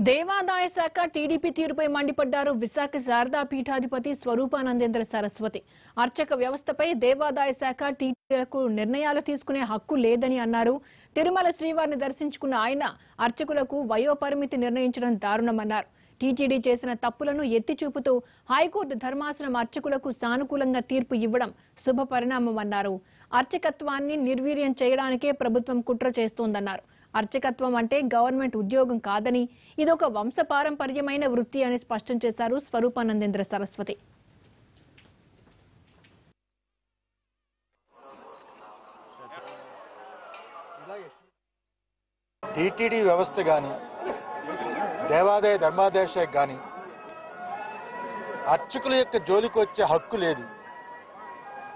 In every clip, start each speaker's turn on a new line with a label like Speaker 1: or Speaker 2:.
Speaker 1: దేవాదాయ శాఖ టీడీపీ తీరుపై మండిపడ్డారు విశాఖ శారదా పీఠాధిపతి స్వరూపానందేంద్ర సరస్వతి. అర్చక వ్యవస్థపై దేవాదాయ శాఖ టీటీడీలకు నిర్ణయాలు తీసుకునే హక్కు లేదని అన్నారు. తిరుమల శ్రీవారిని దర్శించుకున్న ఆయన అర్చకులకు వయోపరిమితి నిర్ణయించడం దారుణమన్నారు. టీటీడీ చేసిన తప్పులను ఎత్తి చూపుతూ హైకోర్టు ధర్మాసనం అర్చకులకు సానుకూలంగా తీర్పు ఇవ్వడం శుభ పరిణామమన్నారు. అర్చకత్వాన్ని నిర్వీర్యం చేయడానికే ప్రభుత్వం కుట్ర చేస్తోందన్నారు. అర్చకత్వం అంటే గవర్నమెంట్ ఉద్యోగం కాదని, ఇదొక వంశపారంపర్యమైన వృత్తి అని స్పష్టం చేశారు స్వరూపానందేంద్ర సరస్వతి.
Speaker 2: టీటీడీ వ్యవస్థ గాని దేవాదాయ ధర్మాదాయ శాఖ గాని అర్చకుల యొక్క జోలికి వచ్చే హక్కు లేదు.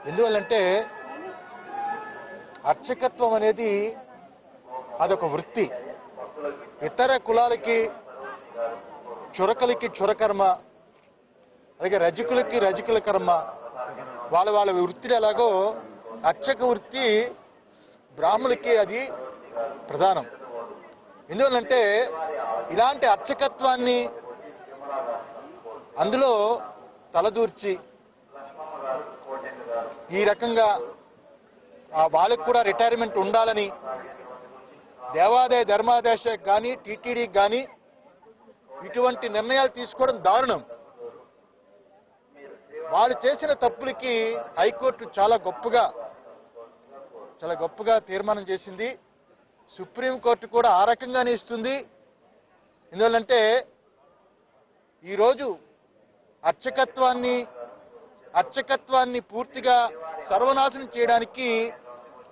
Speaker 2: ఎందువల్లంటే అర్చకత్వం అనేది అదొక వృత్తి. ఇతర కులాలకి చురకలకి చురకర్మ, అలాగే రజకులకి రజకుల కర్మ, వాళ్ళ వృత్తిలు ఎలాగో అర్చక వృత్తి బ్రాహ్మణులకి అది ప్రధానం. ఎందువల్లంటే ఇలాంటి అర్చకత్వాన్ని అందులో తలదూర్చి ఈ రకంగా వాళ్ళకు కూడా రిటైర్మెంట్ ఉండాలని దేవాదాయ ధర్మాదాయ శాఖ కానీ టీటీడీకి కానీ ఇటువంటి నిర్ణయాలు తీసుకోవడం దారుణం. వాళ్ళు చేసిన తప్పులకి హైకోర్టు చాలా గొప్పగా తీర్మానం చేసింది. సుప్రీంకోర్టు కూడా ఆ రకంగానే ఇస్తుంది. ఎందువల్లంటే ఈరోజు అర్చకత్వాన్ని పూర్తిగా సర్వనాశనం చేయడానికి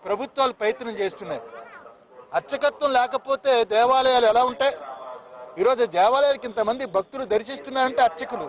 Speaker 2: ప్రభుత్వాలు ప్రయత్నం చేస్తున్నాయి. అర్చకత్వం లేకపోతే దేవాలయాలు ఎలా ఉంటాయి? ఈరోజు దేవాలయాలకు ఇంతమంది భక్తులు దర్శిస్తున్నారంటే అర్చకులు.